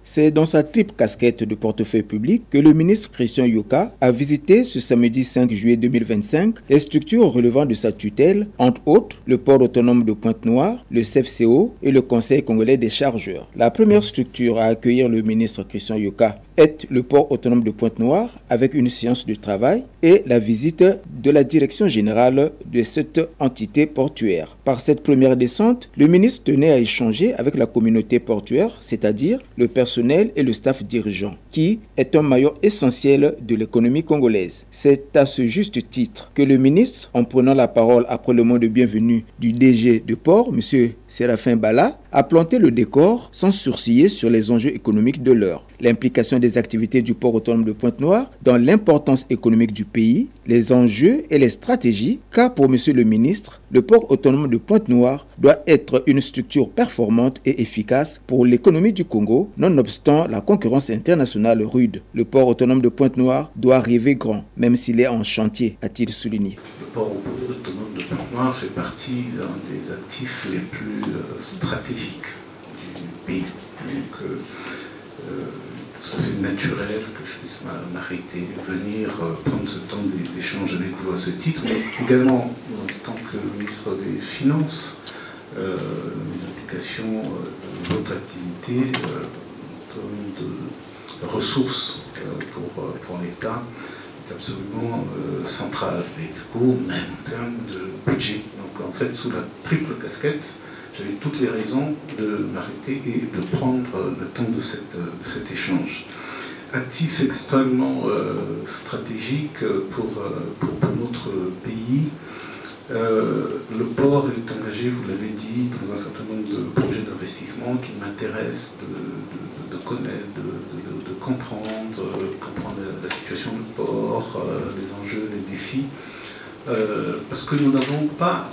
C'est dans sa triple casquette de portefeuille public que le ministre Christian Yoka a visité ce samedi 5 juillet 2025 les structures relevant de sa tutelle, entre autres le port autonome de Pointe-Noire, le CFCO et le Conseil congolais des chargeurs. La première structure à accueillir le ministre Christian Yoka est le port autonome de Pointe-Noire avec une séance de travail et la visite de la direction générale de cette entité portuaire. Par cette première descente, le ministre tenait à échanger avec la communauté portuaire, c'est-à-dire le personnel et le staff dirigeant, qui est un maillon essentiel de l'économie congolaise. C'est à ce juste titre que le ministre, en prenant la parole après le mot de bienvenue du DG de port, M. Séraphin Bala, a planté le décor sans sourciller sur les enjeux économiques de l'heure. L'implication des activités du port autonome de Pointe-Noire dans l'importance économique du pays, les enjeux et les stratégies, car pour M. le ministre, le port autonome de Pointe-Noire doit être une structure performante et efficace pour l'économie du Congo, nonobstant la concurrence internationale rude. Le port autonome de Pointe-Noire doit rêver grand, même s'il est en chantier, a-t-il souligné. Le port autonome de Pointe-Noire fait partie d'un des actifs les plus stratégiques du pays. Donc, ça fait naturel que je puisse m'arrêter, venir prendre ce temps d'échange avec vous à ce titre, mais également en tant que ministre des Finances, mes implications, votre activité en termes de ressources pour l'État est absolument centrale, et du coup, même en termes de budget. Donc en fait, sous la triple casquette, j'avais toutes les raisons de m'arrêter et de prendre le temps de cet échange. Actif extrêmement stratégique pour notre pays. Le port est engagé, vous l'avez dit, dans un certain nombre de projets d'investissement qui m'intéressent de connaître, de comprendre la situation du port, les enjeux, les défis, parce que nous n'avons pas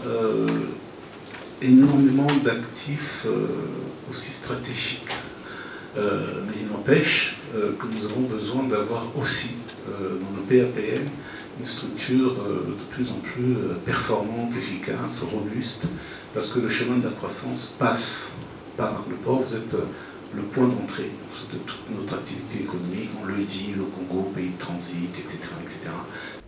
énormément d'actifs aussi stratégiques. Mais il n'empêche que nous avons besoin d'avoir aussi dans le PAPM une structure de plus en plus performante, efficace, robuste, parce que le chemin de la croissance passe par le port. Vous êtes le point d'entrée de toute notre activité économique, on le dit, le Congo, pays de transit, etc. etc.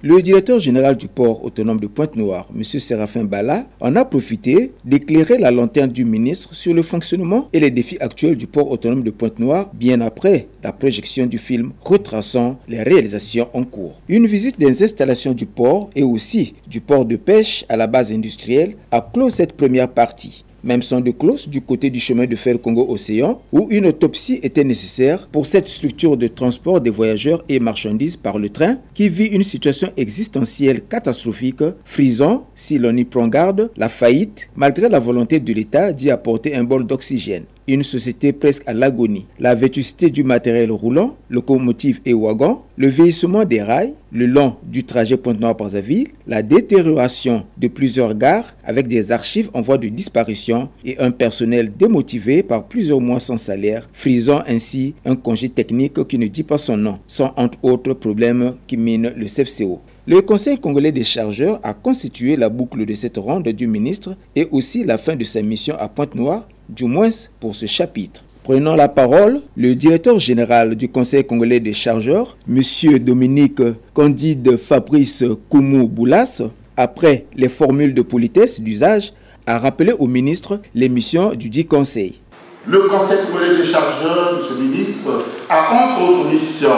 Le directeur général du port autonome de Pointe-Noire, M. Séraphin Bala, en a profité d'éclairer la lanterne du ministre sur le fonctionnement et les défis actuels du port autonome de Pointe-Noire, bien après la projection du film retraçant les réalisations en cours. Une visite des installations du port et aussi du port de pêche à la base industrielle a clos cette première partie. Même son de cloche du côté du chemin de fer Congo-Océan, où une autopsie était nécessaire pour cette structure de transport des voyageurs et marchandises par le train qui vit une situation existentielle catastrophique, frisant, si l'on y prend garde, la faillite, malgré la volonté de l'État d'y apporter un bol d'oxygène. Une société presque à l'agonie. La vétusté du matériel roulant, locomotives et wagons, le vieillissement des rails, le long du trajet Pointe-Noire-Brazzaville, la détérioration de plusieurs gares avec des archives en voie de disparition et un personnel démotivé par plusieurs mois sans salaire, frisant ainsi un congé technique qui ne dit pas son nom, sont entre autres problèmes qui minent le CFCO. Le Conseil congolais des chargeurs a constitué la boucle de cette ronde du ministre et aussi la fin de sa mission à Pointe-Noire, du moins pour ce chapitre. Prenant la parole, le directeur général du Conseil congolais des chargeurs, M. Dominique Candide Fabrice Koumou Boulas, après les formules de politesse d'usage, a rappelé au ministre les missions du dit Conseil. Le Conseil congolais des chargeurs, M. le ministre, a entre autres missions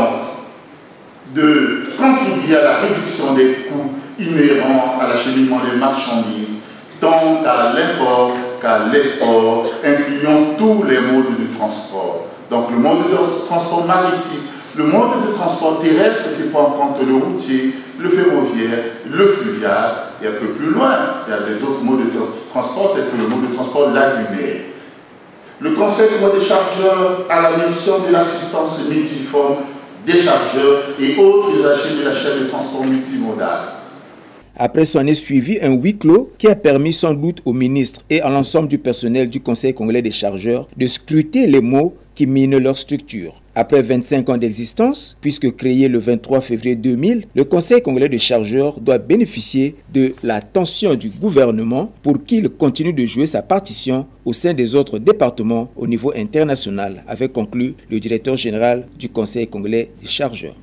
de contribuer à la réduction des coûts inhérents à l'acheminement des marchandises, tant à l'import qu'à l'export, incluant tous les modes de transport. Donc le mode de transport maritime, le mode de transport terrestre qui prend en compte le routier, le ferroviaire, le fluvial, et un peu plus loin, il y a des autres modes de transport, tels que le mode de transport lagunaire. Le Conseil des chargeurs a la mission de l'assistance multiforme des chargeurs et autres usagers de la chaîne de transport multimodal. Après s'en est suivi un huis clos qui a permis sans doute au ministre et à l'ensemble du personnel du Conseil congolais des chargeurs de scruter les mots qui minent leur structure. Après 25 ans d'existence, puisque créé le 23 février 2000, le Conseil congolais de chargeurs doit bénéficier de l'attention du gouvernement pour qu'il continue de jouer sa partition au sein des autres départements au niveau international, avait conclu le directeur général du Conseil congolais des chargeurs.